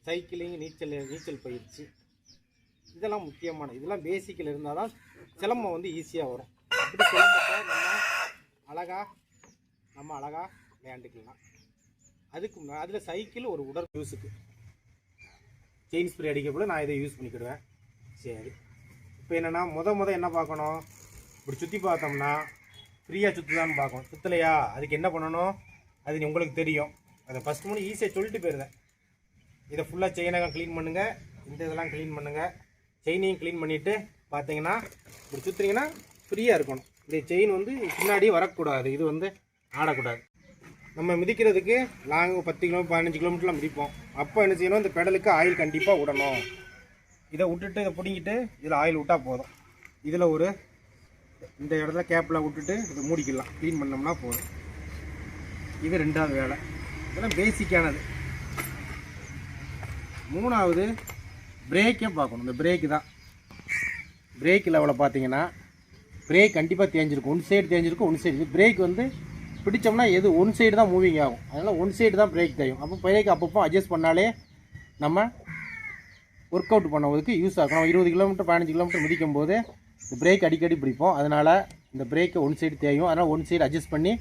Cycling, நீச்சல் பயிற்சி, இதெல்லாம் முக்கியமான, இதெல்லாம் பேசிக்கில் இருந்தால் தான் சிலம்பம் வந்து ஈஸியாக வரும். அப்படி சிலம்பத்தை நம்ம அழகாக விளையாண்டுக்கலாம். அதுக்கு அதில் சைக்கிள் ஒரு உடல் யூஸுக்கு செயின் ஸ்ப்ரே அடிக்கப்போது நான் இதை யூஸ் பண்ணிக்கிடுவேன். சரி, இப்போ என்னென்னா முத என்ன பார்க்கணும், இப்படி சுற்றி பார்த்தோம்னா ஃப்ரீயாக சுற்றுதான்னு பார்க்கணும். சுற்றலையா, அதுக்கு என்ன பண்ணணும், அது உங்களுக்கு தெரியும். அதை ஃபஸ்ட் மூணு ஈஸியாக சொல்லிட்டு போயிருந்தேன். இதை ஃபுல்லாக செயினகம் க்ளீன் பண்ணுங்கள், இந்த இதெல்லாம் க்ளீன் பண்ணுங்கள். செயினையும் க்ளீன் பண்ணிவிட்டு பார்த்தீங்கன்னா இப்படி சுற்றுறீங்கன்னா ஃப்ரீயாக இருக்கணும். இந்த செயின் வந்து பின்னாடி வரக்கூடாது, இது வந்து ஆடக்கூடாது. நம்ம மிதிக்கிறதுக்கு லாங் 10 கிலோமீட்டர் 15 கிலோமீட்டர்லாம் மிதிப்போம். அப்போ என்ன செய்யணும், இந்த பெடலுக்கு ஆயில் கண்டிப்பாக விடணும். இதை விட்டுட்டு இதை பிடிங்கிட்டு இதில் ஆயில் விட்டால் போதும். இதில் இந்த இடத்துல கேப்பில் விட்டுட்டு இதை மூடிக்கலாம். க்ளீன் பண்ணோம்னா போதும். இது 2வது வேலை. இதெல்லாம் பேசிக்கானது. 3வது பிரேக்கே பார்க்கணும். இந்த பிரேக்கு தான். பிரேக் லெவலில் பார்த்தீங்கன்னா பிரேக் கண்டிப்பாக தேஞ்சிருக்கும். ஒன் சைடு தேஞ்சிருக்கும், ஒன் சைடு. பிரேக் வந்து பிடிச்சோம்னா எது ஒன் சைடு தான் மூவிங் ஆகும். அதனால் ஒன் சைடு தான் பிரேக் தேயும். அப்போ பிரேக் அப்பப்போ அட்ஜஸ்ட் பண்ணாலே நம்ம ஒர்க் அவுட் பண்ணுவதுக்கு யூஸ் ஆகும். நம்ம 20 கிலோமீட்டர் 15 கிலோமீட்டர் மிதிக்கும் போது இந்த பிரேக் அடிக்கடி பிடிப்போம். அதனால் இந்த பிரேக்கை ஒன் சைடு தேயும். அதனால் ஒன் சைடு அட்ஜஸ்ட் பண்ணி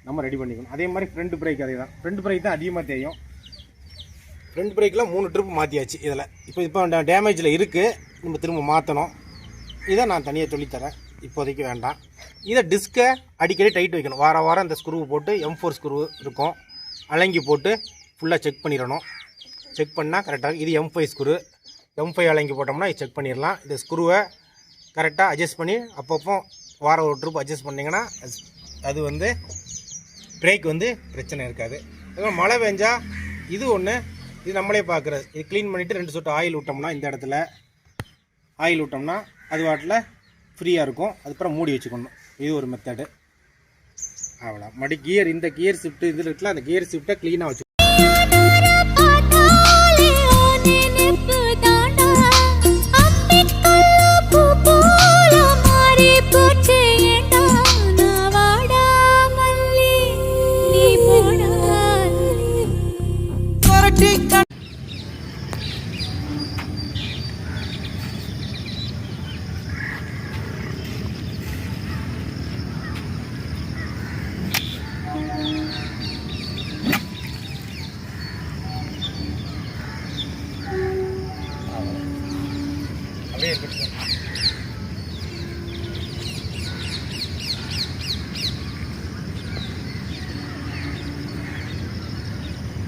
நம்ம ரெடி பண்ணிக்கணும். அதே மாதிரி ஃப்ரண்ட் பிரேக் அதே தான். ஃப்ரண்ட் பிரேக் தான் அதிகமாக தேயும். ஃப்ரண்ட் பிரேக்கில் 3 ட்ரிப் மாற்றியாச்சு. இதில் இப்போ டேமேஜில் இருக்குது, நம்ம திரும்ப மாற்றணும். இதை நான் தனியாக சொல்லித்தரேன், இப்போதைக்கு வேண்டாம். இதை டிஸ்கை அடிக்கடி டைட் வைக்கணும். வாரம் இந்த ஸ்க்ரூ போட்டு M4 ஸ்க்ரூ இருக்கும், அலங்கி போட்டு ஃபுல்லாக செக் பண்ணிடணும். செக் பண்ணால் கரெக்டாக. இது M5 ஸ்க்ரூ. M5 அலங்கி போட்டோம்னா இது செக் பண்ணிடலாம். இந்த ஸ்க்ரூவை கரெக்டாக அட்ஜஸ்ட் பண்ணி அப்பப்போ வாரம் ஒரு ட்ரிப் அட்ஜஸ்ட் பண்ணிங்கன்னா அது வந்து பிரேக் வந்து பிரச்சனை இருக்காது. அதுவும் மழை பெஞ்சால் இது ஒன்று, இது நம்மளே பார்க்குறது. இது க்ளீன் பண்ணிவிட்டு 2 சொட்டு ஆயில் விட்டோம்னா, இந்த இடத்துல ஆயில் விட்டோம்னா அது வாட்டில் ஃப்ரீயாக இருக்கும். அதுக்கப்புறம் மூடி வச்சுக்கணும். இது ஒரு மெத்தடு. அவ்வளோ மடி கியர், இந்த கியர் ஷிஃப்ட்டு இதில் இருக்குல்ல, அந்த கியர் ஷிஃப்ட்டை க்ளீனாக வச்சு அப்படியே இருக்கட்டும்.